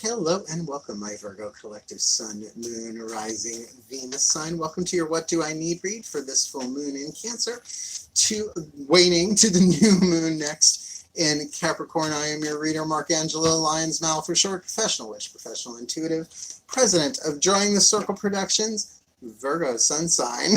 Hello and welcome, my Virgo collective Sun, Moon, Rising, Venus sign. Welcome to your What Do I Need read for this full moon in Cancer, to waning to the new moon next in Capricorn. I am your reader, Mark Angelo, Lyons Mal for short, professional witch, professional intuitive, president of Drawing the Circle Productions, Virgo sun sign,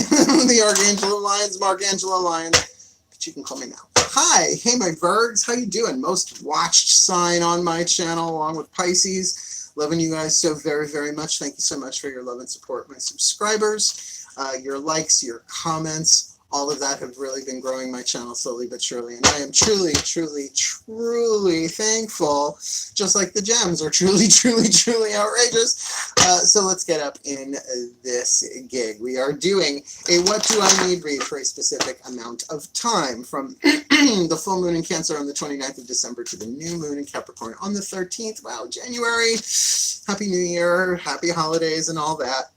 the Archangel of Lyons, Mark Angelo Lyons, but you can call me now. Hi, hey my Virgs, how you doing? Most watched sign on my channel along with Pisces. Loving you guys so very, very much. Thank you so much for your love and support. My subscribers, your likes, your comments, all of that have really been growing my channel slowly but surely. And I am truly, truly, truly thankful, just like the gems are truly, truly, truly outrageous. So let's get up in this gig. We are doing a What Do I Need read for a specific amount of time from the full moon in Cancer on the 29th of December to the new moon in Capricorn on the 13th. Wow, January. Happy New Year, happy holidays and all that.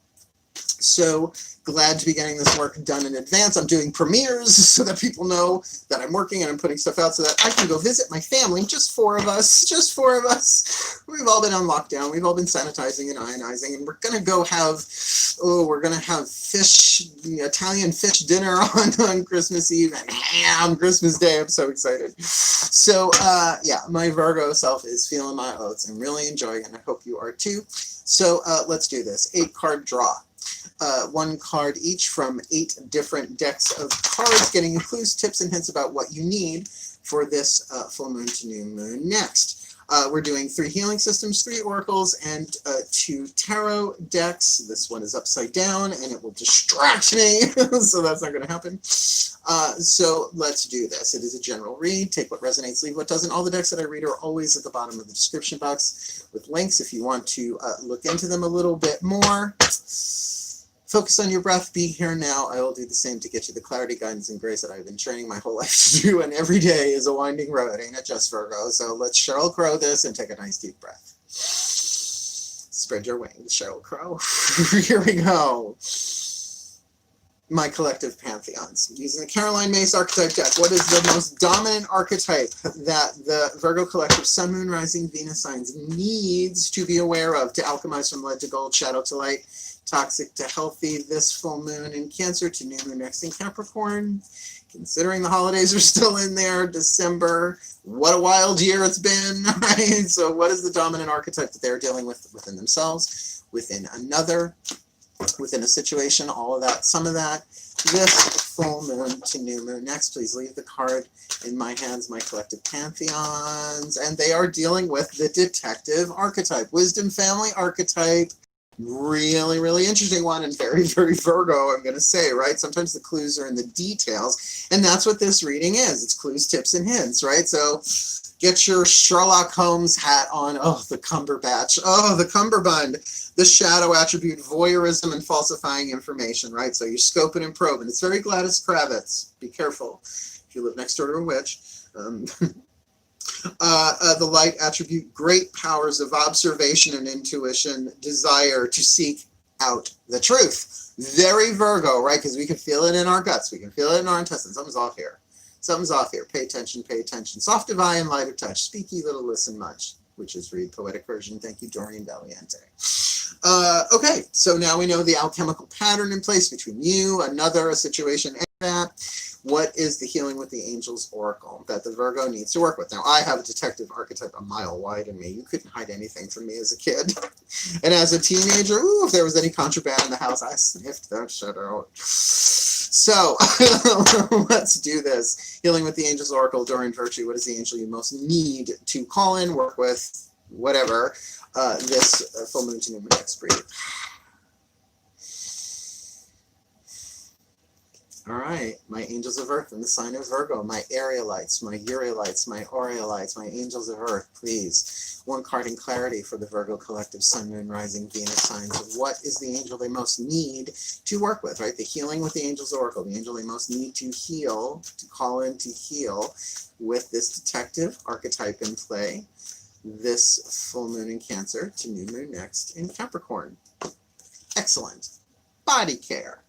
So glad to be getting this work done in advance. I'm doing premieres so that people know that I'm working and I'm putting stuff out so that I can go visit my family. Just four of us. We've all been on lockdown. We've all been sanitizing and ionizing, and we're going to go have, fish, Italian fish dinner on Christmas Eve and ham Christmas Day. I'm so excited. So, yeah, my Virgo self is feeling my oats. I'm really enjoying it, and I hope you are too. So let's do this. 8-card draw. One card each from 8 different decks of cards, getting you clues, tips, and hints about what you need for this full moon to new moon next. We're doing 3 healing systems, 3 oracles, and 2 tarot decks. This one is upside down, and it will distract me, so that's not going to happen. So let's do this. It is a general read. Take what resonates, leave what doesn't. All the decks that I read are always at the bottom of the description box with links if you want to look into them a little bit more. Focus on your breath. Be here now. I will do the same to get you the clarity, guidance, and grace that I've been training my whole life to do. And every day is a winding road, ain't it just, Virgo? So let's Sheryl Crow this and take a nice deep breath. Spread your wings, Sheryl Crow. Here we go. My collective pantheons. Using the Caroline Myss archetype deck, what is the most dominant archetype that the Virgo collective Sun, Moon, Rising, Venus signs needs to be aware of to alchemize from lead to gold, shadow to light, toxic to healthy, this full moon in Cancer to new moon next in Capricorn? Considering the holidays are still in there, December, what a wild year it's been, right? So what is the dominant archetype that they're dealing with within themselves, within another, within a situation, all of that, some of that, this full moon to new moon next? Please leave the card in my hands, my collective pantheons, and they are dealing with the detective archetype, wisdom family archetype. Really, really interesting one, and very, very Virgo, I'm going to say, right? Sometimes the clues are in the details, and that's what this reading is. It's clues, tips, and hints, right? So get your Sherlock Holmes hat on. Oh, the Cumberbatch. Oh, the Cumberbund. The shadow attribute, voyeurism, and falsifying information, right? So you're scoping and probing. It's very Gladys Kravitz. Be careful if you live next door to a witch. The light attribute, great powers of observation and intuition, desire to seek out the truth. Very Virgo, right? Because we can feel it in our guts. We can feel it in our intestines. Something's off here. Something's off here. Pay attention, pay attention. Soft of eye and light of touch. Speak ye little, listen much. Which is read poetic version. Thank you, Dorian Valiente. Okay, so now we know the alchemical pattern in place between you, another, a situation, and that. What is the healing with the angels oracle that the Virgo needs to work with? Now, I have a detective archetype a mile wide in me. You couldn't hide anything from me as a kid. And as a teenager, ooh, if there was any contraband in the house, I sniffed that shit out. So, let's do this. Healing with the angels oracle, Doreen Virtue. What is the angel you most need to call in, work with, whatever, this full moon to new moon next breed? All right, my angels of earth in the sign of Virgo, my Arielites, my Urielites, my Aureolites, my angels of earth, please. One card in clarity for the Virgo collective Sun, Moon, Rising, Venus signs. What is the angel they most need to work with, right? The healing with the angels oracle, the angel they most need to heal, to call in to heal with this detective archetype in play, this full moon in Cancer to new moon next in Capricorn. Excellent. Body care.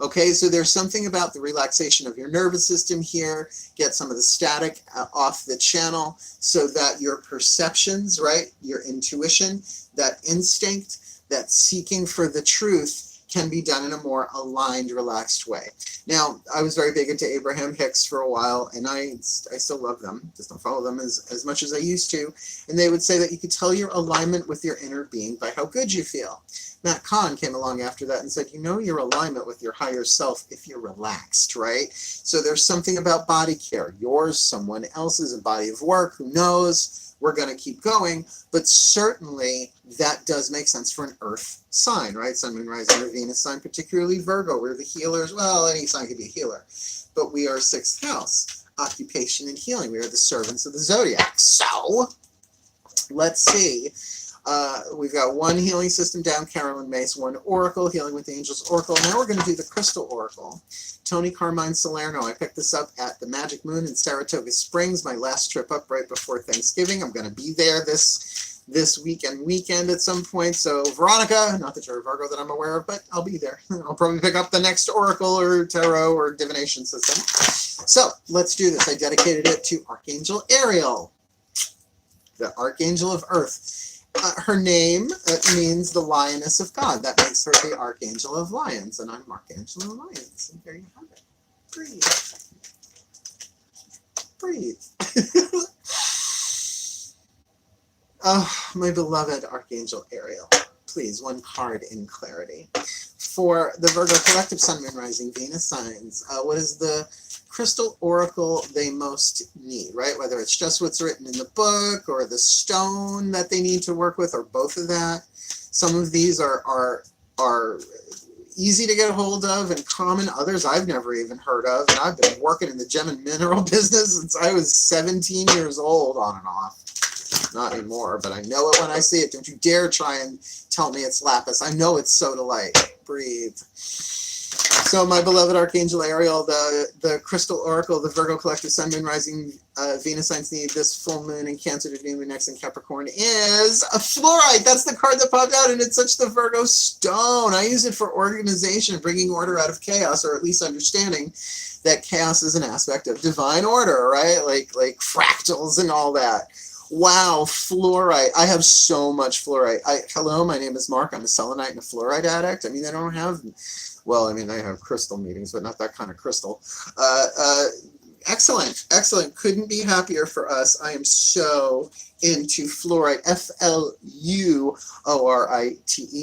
Okay, so there's something about the relaxation of your nervous system here. Get some of the static off the channel so that your perceptions, right, your intuition, that instinct, that seeking for the truth can be done in a more aligned, relaxed way. Now, I was very big into Abraham Hicks for a while, and I still love them, just don't follow them as much as I used to. And they would say that you could tell your alignment with your inner being by how good you feel. Matt Kahn came along after that and said, you know your alignment with your higher self if you're relaxed, right? So there's something about body care, yours, someone else's, a body of work, who knows? We're going to keep going, but certainly that does make sense for an earth sign, right? Sun, moon, rising, or Venus sign, particularly Virgo. We're the healers. Well, any sign could be a healer, but we are 6th house, occupation and healing. We are the servants of the zodiac. So let's see. We've got one healing system down, Carolyn Mace, one oracle, healing with the angels oracle. Now we're going to do the crystal oracle. Tony Carmine Salerno. I picked this up at the Magic Moon in Saratoga Springs, my last trip up right before Thanksgiving. I'm going to be there this weekend at some point. So Veronica, not that you're a Virgo that I'm aware of, but I'll be there. I'll probably pick up the next oracle or tarot or divination system. So let's do this. I dedicated it to Archangel Ariel, the Archangel of Earth. Her name means the Lioness of God. That makes her the Archangel of Lyons, and I'm Archangel of Lyons. And there you have it. Breathe. Breathe. Oh, my beloved Archangel Ariel. Please, one card in clarity. For the Virgo collective Sun, Moon, Rising, Venus signs, what is the crystal oracle they most need, right? Whether it's just what's written in the book or the stone that they need to work with, or both of that. Some of these are easy to get a hold of and common. Others I've never even heard of, and I've been working in the gem and mineral business since I was 17 years old, on and off. Not anymore, but I know it when I see it. Don't you dare try and tell me it's lapis. I know it's sodalite. Breathe. So my beloved Archangel Ariel, the crystal oracle, the Virgo collective Sun, Moon, Rising, Venus signs need this full moon in Cancer to new moon next in Capricorn is a fluorite. That's the card that popped out, and it's such the Virgo stone. I use it for organization, bringing order out of chaos, or at least understanding that chaos is an aspect of divine order, right? Like fractals and all that. Wow, fluorite. I have so much fluorite. Hello, my name is Mark. I'm a selenite and a fluorite addict. I mean, I don't have... Well, I mean, I have crystal meetings, but not that kind of crystal. Excellent, excellent. Couldn't be happier for us. I am so into fluorite, F-L-U-O-R-I-T-E,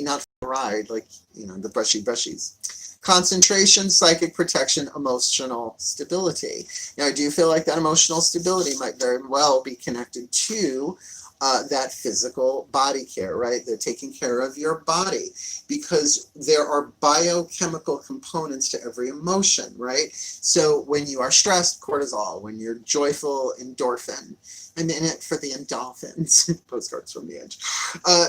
not fluoride, like, you know, the brushies. Concentration, psychic protection, emotional stability. Now, I do feel like that emotional stability might very well be connected to that physical body care, right? They're taking care of your body, because there are biochemical components to every emotion, right? So when you are stressed, cortisol. When you're joyful, endorphin. I'm in it for the endorphins. Postcards from the edge.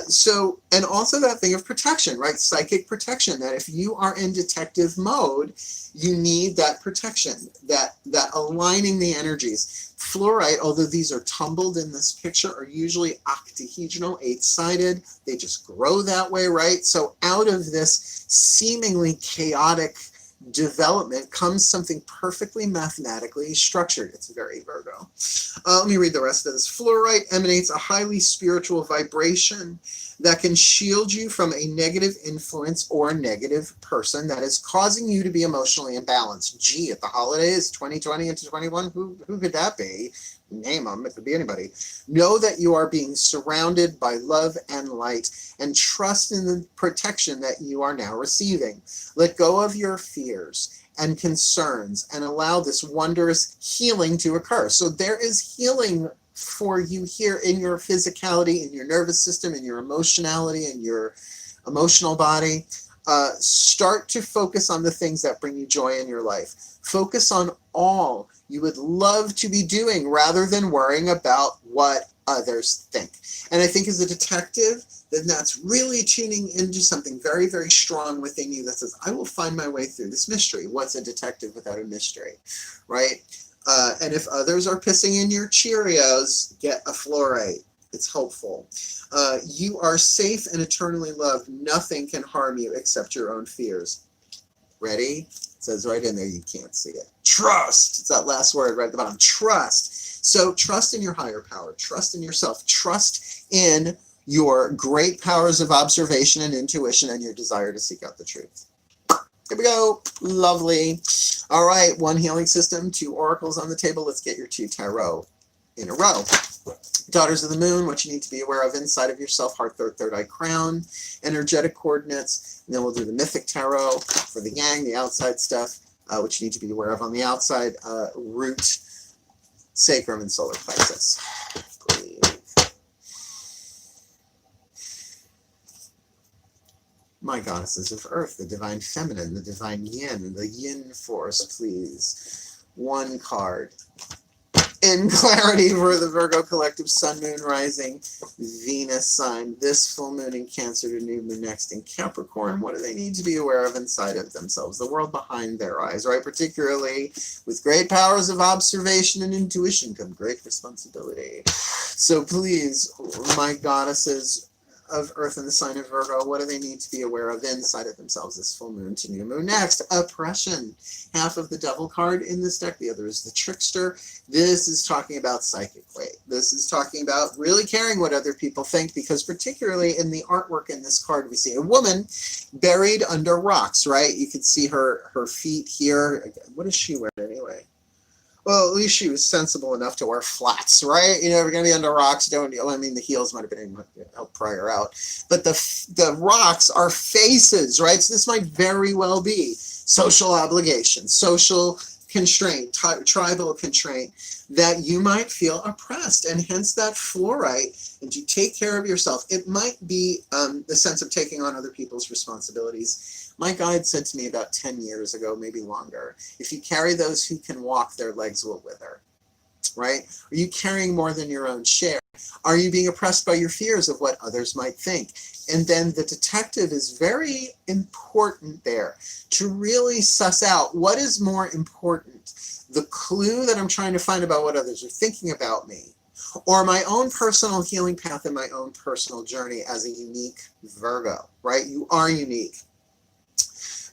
So, and also that thing of protection, right? Psychic protection, that if you are in detective mode, you need that protection, that aligning the energies. Fluorite, although these are tumbled in this picture, are usually octahedral, 8-sided. They just grow that way, right? So out of this seemingly chaotic development comes something perfectly mathematically structured. It's very Virgo. Let me read the rest of this. Fluorite emanates a highly spiritual vibration that can shield you from a negative influence or a negative person that is causing you to be emotionally imbalanced. Gee, at the holidays, 2020 into 21, who could that be? Name them, it could be anybody. Know that you are being surrounded by love and light, and trust in the protection that you are now receiving. Let go of your fears and concerns and allow this wondrous healing to occur. So there is healing for you here in your physicality, in your nervous system, in your emotionality, in your emotional body. Start to focus on the things that bring you joy in your life. Focus on all you would love to be doing rather than worrying about what others think. And I think as a detective, then that's really tuning into something very, very strong within you that says, I will find my way through this mystery. What's a detective without a mystery, right? And if others are pissing in your Cheerios, get a fluorite. It's helpful. You are safe and eternally loved. Nothing can harm you except your own fears. Ready? It says right in there, you can't see it. Trust. It's that last word right at the bottom. Trust. So trust in your higher power. Trust in yourself. Trust in your great powers of observation and intuition and your desire to seek out the truth. Here we go. Lovely. All right, 1 healing system, 2 oracles on the table. Let's get your 2 tarot in a row. Daughters of the Moon, what you need to be aware of inside of yourself, heart, third eye, crown, energetic coordinates. And then we'll do the mythic tarot for the yang, the outside stuff, which you need to be aware of on the outside, root, sacrum, and solar plexus. Breathe. My goddesses of earth, the divine feminine, the divine yin, the yin force, please. 1 card. In clarity for the Virgo collective sun, moon, rising, Venus sign, this full moon in Cancer to new moon next in Capricorn. What do they need to be aware of inside of themselves? The world behind their eyes, right? Particularly with great powers of observation and intuition come great responsibility. So please, my goddesses of earth and the sign of Virgo, what do they need to be aware of inside of themselves this full moon to new moon next? Oppression. Half of the devil card in this deck, the other is the trickster. This is talking about psychic weight. This is talking about really caring what other people think, because particularly in the artwork in this card, we see a woman buried under rocks, right? You can see her feet here. What does she wear anyway? Well, at least she was sensible enough to wear flats, right? You know, if you're going to be under rocks, I mean, the heels might have been help pry her out. But the rocks are faces, right? So this might very well be social obligation, social constraint, tribal constraint, that you might feel oppressed, and hence that fluorite, and to take care of yourself. It might be the sense of taking on other people's responsibilities. My guide said to me about 10 years ago, maybe longer, if you carry those who can walk, their legs will wither, right? Are you carrying more than your own share? Are you being oppressed by your fears of what others might think? And then the detective is very important there to really suss out what is more important, the clue that I'm trying to find about what others are thinking about me, or my own personal healing path and my own personal journey as a unique Virgo, right? You are unique.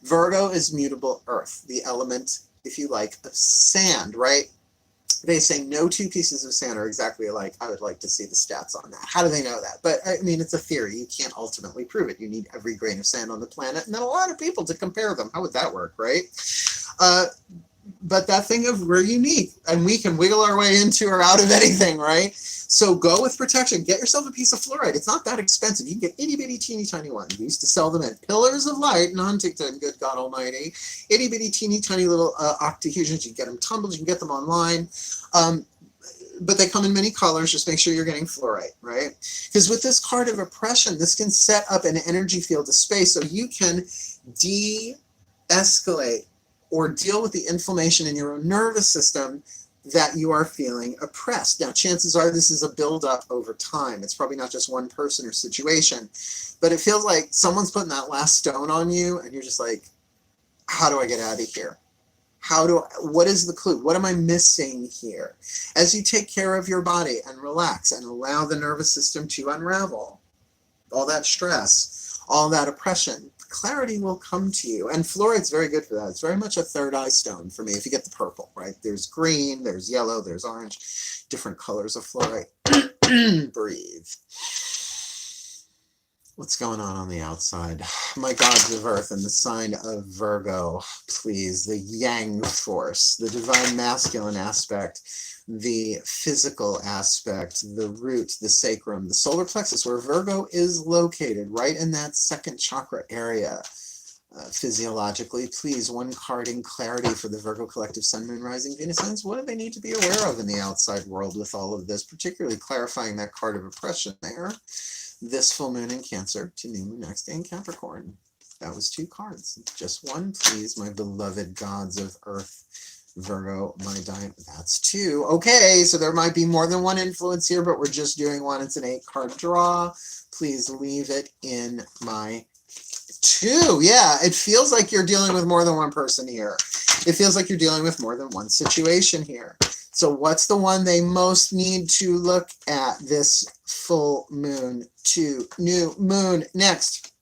Virgo is mutable earth, the element, if you like, of sand, right? They say no 2 pieces of sand are exactly alike. I would like to see the stats on that. How do they know that? But I mean, it's a theory. You can't ultimately prove it. You need every grain of sand on the planet and then a lot of people to compare them. How would that work, right? But that thing of we're unique and we can wiggle our way into or out of anything, right? So go with protection. Get yourself a piece of fluorite. It's not that expensive. You can get itty bitty teeny tiny ones. We used to sell them at Pillars of Light in Huntington, good God almighty. Itty bitty teeny tiny little octahedrons. You can get them tumbled. You can get them online. But they come in many colors. Just make sure you're getting fluorite, right? Because with this card of oppression, this can set up an energy field of space so you can de-escalate or deal with the inflammation in your own nervous system that you are feeling oppressed. Now, chances are this is a buildup over time. It's probably not just one person or situation, but it feels like someone's putting that last stone on you and you're just like, how do I get out of here? What is the clue? What am I missing here? As you take care of your body and relax and allow the nervous system to unravel, all that stress, all that oppression, clarity will come to you. And fluorite's very good for that. It's very much a third eye stone for me if you get the purple, right? There's green, there's yellow, there's orange, different colors of fluorite. Breathe. What's going on the outside? My gods of earth and the sign of Virgo, please. The yang force, the divine masculine aspect, the physical aspect, the root, the sacrum, the solar plexus, where Virgo is located, right in that second chakra area. Physiologically, please, 1 card in clarity for the Virgo collective sun, moon, rising, Venus signs. What do they need to be aware of in the outside world with all of this, particularly clarifying that card of oppression there? This full moon in Cancer to new moon next in Capricorn. That was 2 cards. Just 1, please, my beloved gods of earth. Virgo, my diamond. That's 2. Okay, so there might be more than 1 influence here, but we're just doing 1. It's an 8-card draw. Please leave it in my 2. Yeah, it feels like you're dealing with more than 1 person here. It feels like you're dealing with more than 1 situation here. So what's the one they most need to look at this full moon to new moon next?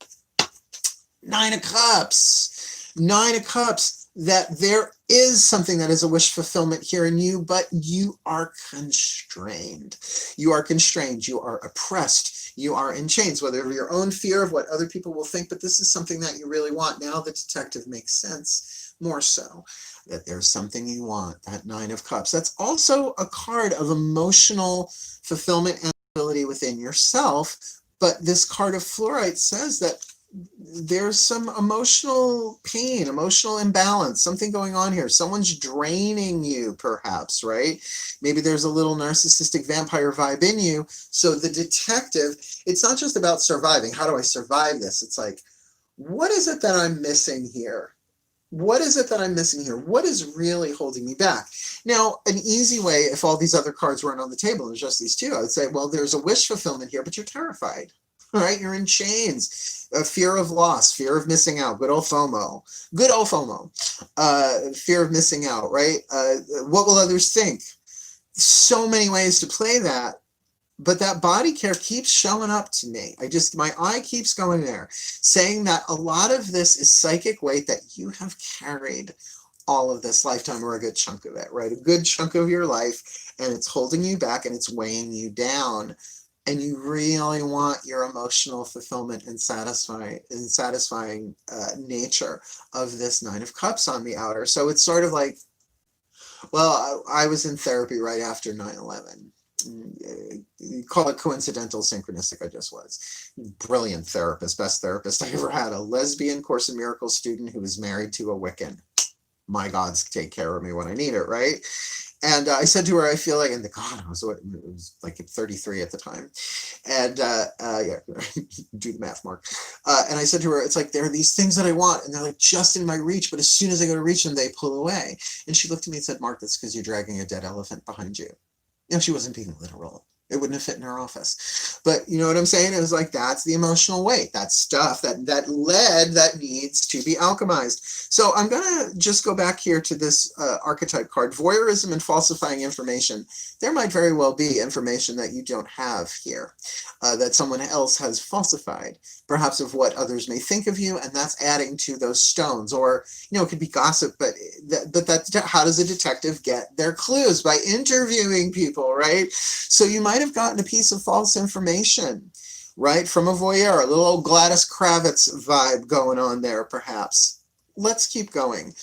9 of Cups. Nine of Cups, that there is something that is a wish fulfillment here in you, but you are constrained. You are constrained. You are oppressed. You are in chains, whether of your own fear of what other people will think, but this is something that you really want. Now the detective makes sense, more so, that there's something you want, that Nine of Cups. That's also a card of emotional fulfillment and ability within yourself, but this card of fluorite says that there's some emotional pain, emotional imbalance, something going on here. Someone's draining you, perhaps, right? Maybe there's a little narcissistic vampire vibe in you. So the detective, it's not just about surviving. How do I survive this? It's like, what is it that I'm missing here? What is it that I'm missing here? What is really holding me back? Now, an easy way, if all these other cards weren't on the table, and just these two, I would say, well, there's a wish fulfillment here, but you're terrified. All right, you're in chains. Fear of loss, fear of missing out, good old FOMO. Good old FOMO. Fear of missing out, right? What will others think? So many ways to play that, but that body care keeps showing up to me. My eye keeps going there, saying that a lot of this is psychic weight that you have carried all of this lifetime, or a good chunk of it, right? A good chunk of your life, and it's holding you back and it's weighing you down. And you really want your emotional fulfillment and satisfying nature of this Nine of Cups on the outer. So it's sort of like, well, I was in therapy right after 9/11. You call it coincidental, synchronistic. I just was. Brilliant therapist, best therapist I ever had. A lesbian Course in Miracles student who was married to a Wiccan. My gods take care of me when I need it, right? And I said to her, I feel like, and God, it was like 33 at the time. And yeah, do the math, Mark. And I said to her, it's like, there are these things that I want, and they're like just in my reach, but as soon as I go to reach them, they pull away. And she looked at me and said, Mark, that's because you're dragging a dead elephant behind you. No, she wasn't being literal. It wouldn't have fit in her office. But you know what I'm saying? It was like, that's the emotional weight. That's stuff, that lead that needs to be alchemized. So I'm going to just go back here to this archetype card, voyeurism and falsifying information. There might very well be information that you don't have here, that someone else has falsified, perhaps of what others may think of you, and that's adding to those stones. Or, you know, it could be gossip, but that's how does a detective get their clues? By interviewing people, right? So you might have gotten a piece of false information, right, from a voyeur, a little old Gladys Kravitz vibe going on there, perhaps. Let's keep going.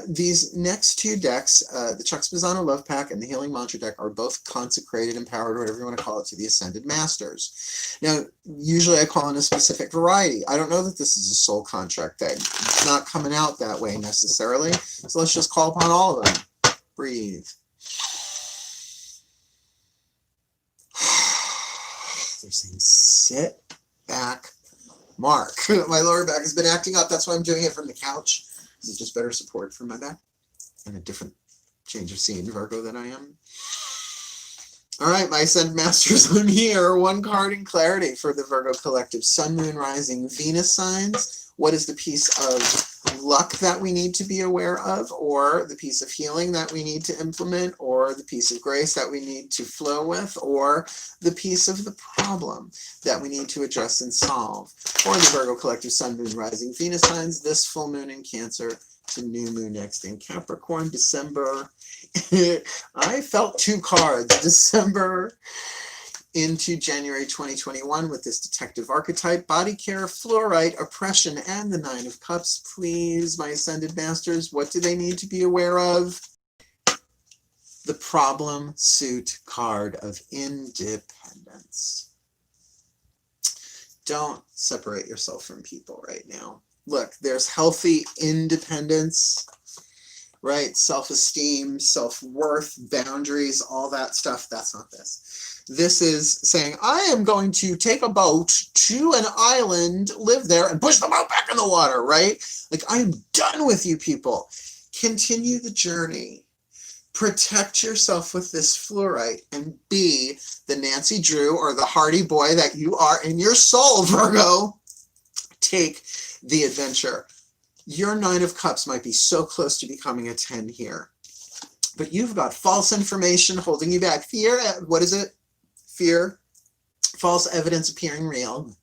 These next two decks, the Chuck Spezzano Love Pack and the Healing Mantra deck, are both consecrated, empowered, whatever you want to call it, to the Ascended Masters. Now, usually I call in a specific variety. I don't know that this is a soul contract deck. It's not coming out that way necessarily. So let's just call upon all of them. Breathe. They're saying, sit back, Mark. My lower back has been acting up. That's why I'm doing it from the couch. This is just better support for my back and a different change of scene Virgo than I am. All right, my Ascended Masters, I'm here. One card in clarity for the Virgo collective. Sun, Moon, Rising, Venus signs. What is the piece of luck that we need to be aware of, or the piece of healing that we need to implement, or the piece of grace that we need to flow with, or the piece of the problem that we need to address and solve? For the Virgo collective, Sun, Moon, Rising, Venus signs, this full moon in Cancer to new moon next in Capricorn, December. I felt two cards, December into January 2021 with this detective archetype, body care, fluorite, oppression, and the Nine of Cups. Please, my Ascended Masters, what do they need to be aware of? The problem suit card of independence. Don't separate yourself from people right now. Look, there's healthy independence, right? Self-esteem, self-worth, boundaries, all that stuff. That's not this. This is saying, I am going to take a boat to an island, live there, and push the boat back in the water, right? Like, I am done with you people. Continue the journey. Protect yourself with this fluorite and be the Nancy Drew or the hardy boy that you are in your soul, Virgo. Take the adventure. Your Nine of Cups might be so close to becoming a 10 here, but you've got false information holding you back. Fear, what is it? Fear, false evidence appearing real.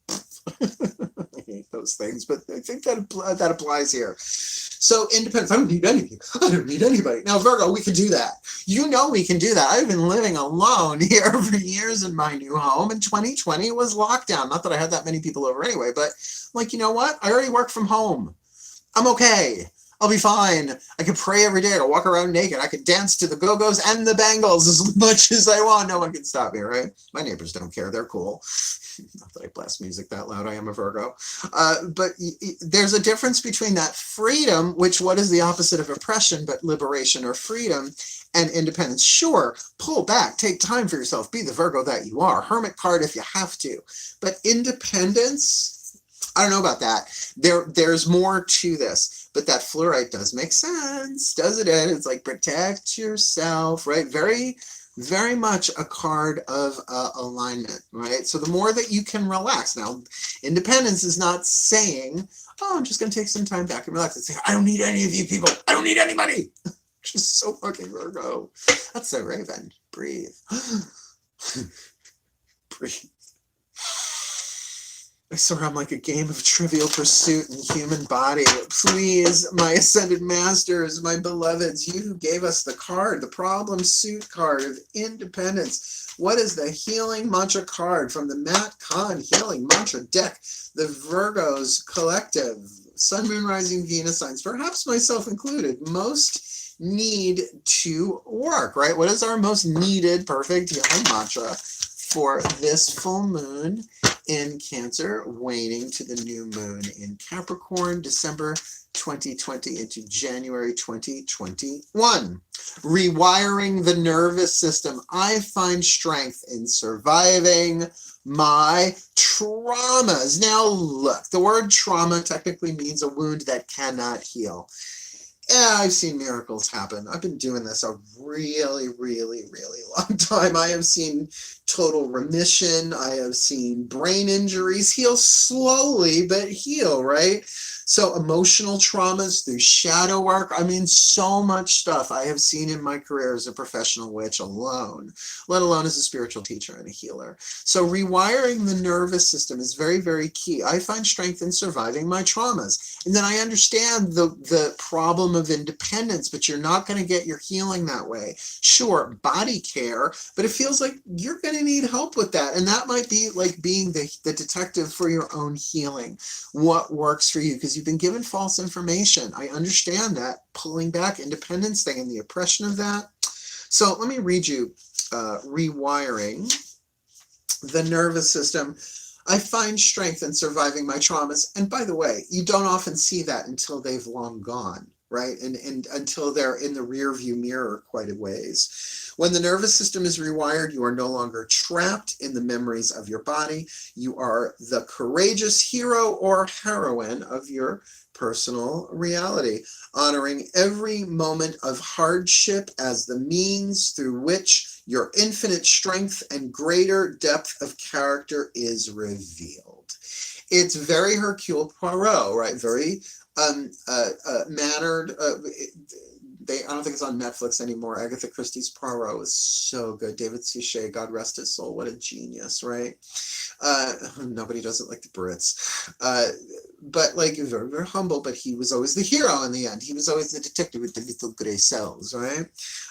hate those things, but I think that applies here. So independence, I don't need anything. I don't need anybody. Now, Virgo, we can do that. You know we can do that. I've been living alone here for years in my new home, and 2020 was lockdown. Not that I had that many people over anyway, but like, you know what? I already work from home. I'm okay. I'll be fine. I can pray every day. I can walk around naked. I can dance to the Go-Go's and the Bangles as much as I want. No one can stop me, right? My neighbors don't care. They're cool. Not that I blast music that loud. I am a Virgo. But there's a difference between that freedom, which what is the opposite of oppression, but liberation or freedom, and independence. Sure, pull back. Take time for yourself. Be the Virgo that you are. Hermit card if you have to. But independence, I don't know about that. There's more to this. But that fluorite does make sense, doesn't it? It's like protect yourself, right? Very, very much a card of alignment, right? So the more that you can relax. Now, independence is not saying, oh, I'm just going to take some time back and relax. It's saying, I don't need any of you people. I don't need any money. Just so fucking Virgo. That's so Raven. Breathe. Breathe. I swear I'm like a game of Trivial Pursuit in human body. Please, my ascended masters, my beloveds, you who gave us the card, the problem suit card of independence. What is the healing mantra card from the Matt Kahn healing mantra deck? The Virgos collective, Sun, Moon, Rising, Venus signs, perhaps myself included, most need to work, right? What is our most needed perfect healing mantra for this full moon in Cancer, waning to the new moon in Capricorn, December 2020 into January 2021. Rewiring the nervous system. I find strength in surviving my traumas. Now look, the word trauma technically means a wound that cannot heal. Yeah, I've seen miracles happen. I've been doing this a really, really, really long time. I have seen total remission. I have seen brain injuries heal slowly, but heal, right? So emotional traumas through shadow work. I mean, so much stuff I have seen in my career as a professional witch alone, let alone as a spiritual teacher and a healer. So rewiring the nervous system is very, very key. I find strength in surviving my traumas. And then I understand the problem of independence, but you're not going to get your healing that way. Sure, body care, but it feels like you're going to need help with that. And that might be like being the detective for your own healing. What works for you? Because you've been given false information. I understand that pulling back independence thing and the oppression of that. So let me read you rewiring the nervous system. I find strength in surviving my traumas. And by the way, you don't often see that until they've long gone, right? And until they're in the rear view mirror quite a ways. When the nervous system is rewired, you are no longer trapped in the memories of your body. You are the courageous hero or heroine of your personal reality, honoring every moment of hardship as the means through which your infinite strength and greater depth of character is revealed. It's very Hercule Poirot, right? Very mannered. I don't think it's on Netflix anymore. Agatha Christie's Poirot is so good. David Suchet, God rest his soul. What a genius, right? Nobody does it like the Brits. But like, very, very humble, but he was always the hero in the end. He was always the detective with the little gray cells, right?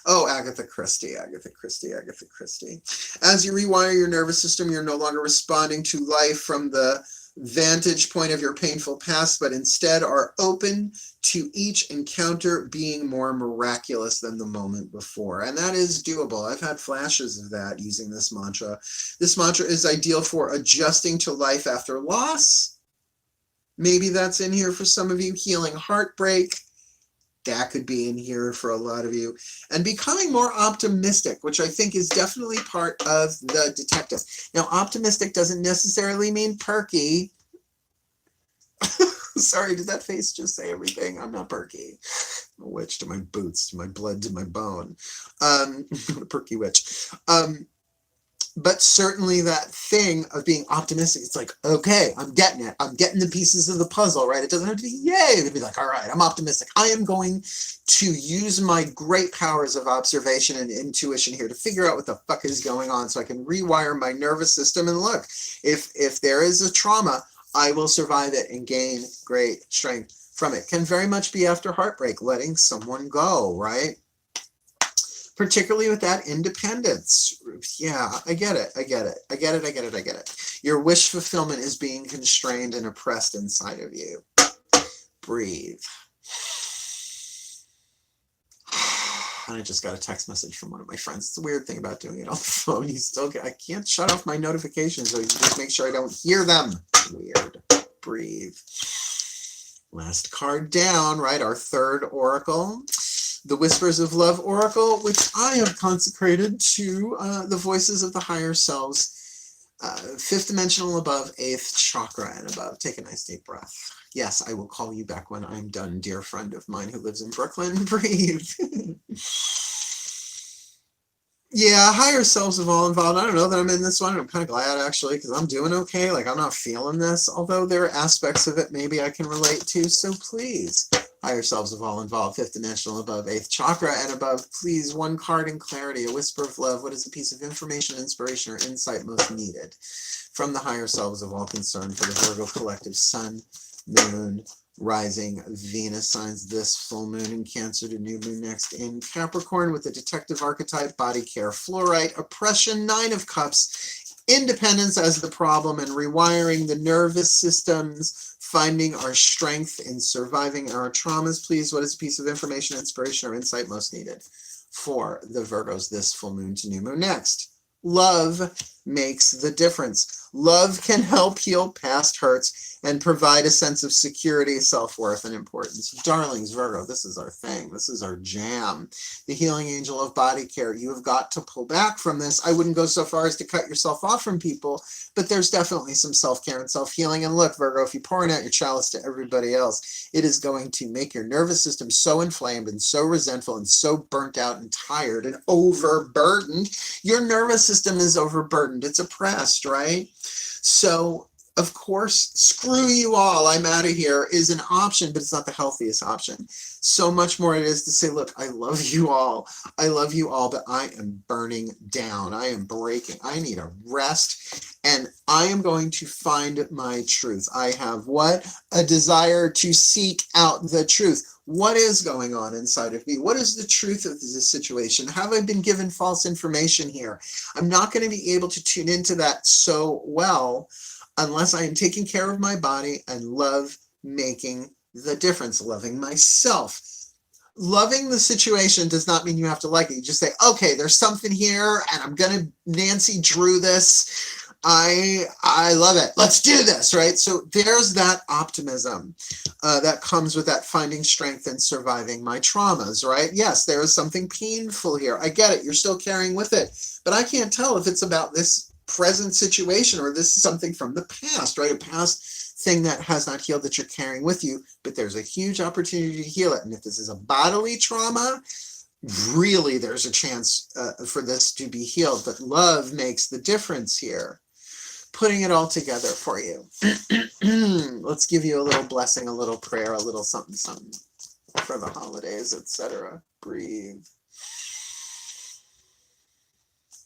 Oh, Agatha Christie, Agatha Christie, Agatha Christie. As you rewire your nervous system, you're no longer responding to life from the vantage point of your painful past, but instead are open to each encounter being more miraculous than the moment before. And that is doable. I've had flashes of that using this mantra. This mantra is ideal for adjusting to life after loss. Maybe that's in here for some of you. Healing heartbreak. That could be in here for a lot of you. And becoming more optimistic, which I think is definitely part of the detective. Now, optimistic doesn't necessarily mean perky. Sorry, did that face just say everything? I'm not perky. I'm a witch to my boots, to my blood, to my bone. I'm a perky witch. But certainly that thing of being optimistic, it's like, okay, I'm getting it. I'm getting the pieces of the puzzle, right? It doesn't have to be, yay. It'd be like, all right, I'm optimistic. I am going to use my great powers of observation and intuition here to figure out what the fuck is going on so I can rewire my nervous system. And look, if there is a trauma, I will survive it and gain great strength from it. Can very much be after heartbreak, letting someone go, right? Particularly with that independence. Yeah, I get it. I get it. I get it. I get it. I get it. Your wish fulfillment is being constrained and oppressed inside of you. Breathe. And I just got a text message from one of my friends. It's a weird thing about doing it on the phone. I can't shut off my notifications, so you just make sure I don't hear them. Weird. Breathe. Last card down, right? Our third oracle. The Whispers of Love Oracle, which I have consecrated to the voices of the higher selves, 5th dimensional above, 8th chakra and above. Take a nice deep breath. Yes, I will call you back when I'm done, dear friend of mine who lives in Brooklyn. Breathe. Yeah, higher selves have all involved. I don't know that I'm in this one. I'm kind of glad, actually, because I'm doing okay. Like, I'm not feeling this, although there are aspects of it maybe I can relate to. So please, higher selves have all involved. 5th dimensional above, 8th chakra and above. Please, one card in clarity, a whisper of love. What is a piece of information, inspiration, or insight most needed from the higher selves of all concerned for the Virgo collective sun, moon, rising, Venus signs this full moon in Cancer to new moon next in Capricorn with the detective archetype, body care, fluorite, oppression, 9 of cups, independence as the problem, and rewiring the nervous systems, finding our strength in surviving our traumas. Please, what is a piece of information, inspiration, or insight most needed for the Virgos this full moon to new moon next? Love makes the difference. Love can help heal past hurts and provide a sense of security, self-worth, and importance. Darlings, Virgo, this is our thing. This is our jam. The healing angel of body care. You have got to pull back from this. I wouldn't go so far as to cut yourself off from people, but there's definitely some self-care and self-healing. And look, Virgo, if you're pouring out your chalice to everybody else, it is going to make your nervous system so inflamed and so resentful and so burnt out and tired and overburdened. Your nervous system is overburdened. It's oppressed, right? So, of course, screw you all, I'm out of here is an option, but it's not the healthiest option. So much more it is to say, look, I love you all. I love you all, but I am burning down. I am breaking. I need a rest, and I am going to find my truth. I have what? A desire to seek out the truth. What is going on inside of me? What is the truth of this situation? Have I been given false information here? I'm not going to be able to tune into that so well unless I am taking care of my body and love making the difference, loving myself. Loving the situation does not mean you have to like it. You just say, okay, there's something here and I'm going to Nancy Drew this. I love it. Let's do this, right? So there's that optimism that comes with that finding strength and surviving my traumas, right? Yes, there is something painful here. I get it. You're still carrying with it. But I can't tell if it's about this present situation or this is something from the past, right? A past thing that has not healed that you're carrying with you, but there's a huge opportunity to heal it. And if this is a bodily trauma, really there's a chance for this to be healed, but love makes the difference here. Putting it all together for you. Let's give you a little blessing, a little prayer, a little something, something for the holidays, etc. Breathe.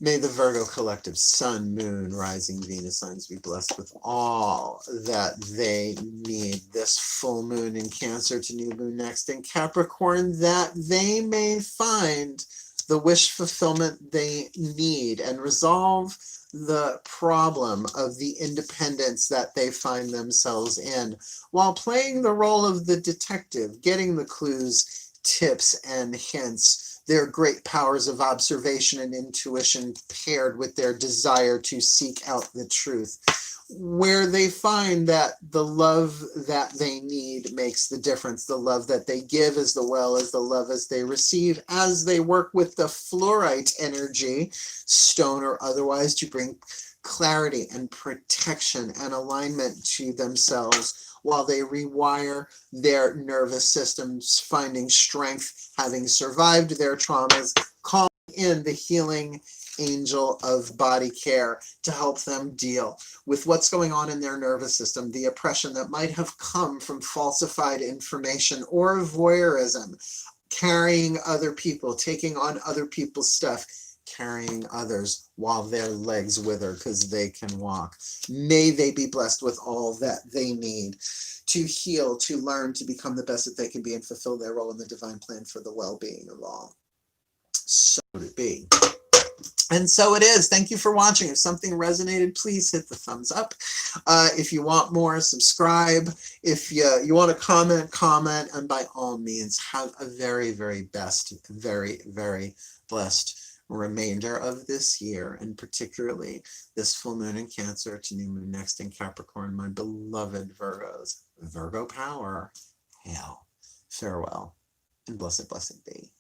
May the Virgo collective sun, moon, rising Venus signs be blessed with all that they need this full moon in Cancer to new moon next in Capricorn, that they may find the wish fulfillment they need and resolve the problem of the independence that they find themselves in while playing the role of the detective, getting the clues, tips, and hints. Their great powers of observation and intuition paired with their desire to seek out the truth, where they find that the love that they need makes the difference. The love that they give as well as the love as they receive, as they work with the fluorite energy, stone or otherwise, to bring clarity and protection and alignment to themselves, while they rewire their nervous systems, finding strength, having survived their traumas, calling in the healing angel of body care to help them deal with what's going on in their nervous system, the oppression that might have come from falsified information or voyeurism, carrying other people, taking on other people's stuff, carrying others while their legs wither because they can walk. May they be blessed with all that they need to heal, to learn, to become the best that they can be, and fulfill their role in the divine plan for the well-being of all. So would it be. And so it is. Thank you for watching. If something resonated, please hit the thumbs up. If you want more, subscribe. If you want to comment. And by all means, have a very, very best, very, very blessed remainder of this year, and particularly this full moon in Cancer to new moon next in Capricorn, my beloved Virgos. Virgo power. Hail. Farewell. And blessed, blessed be.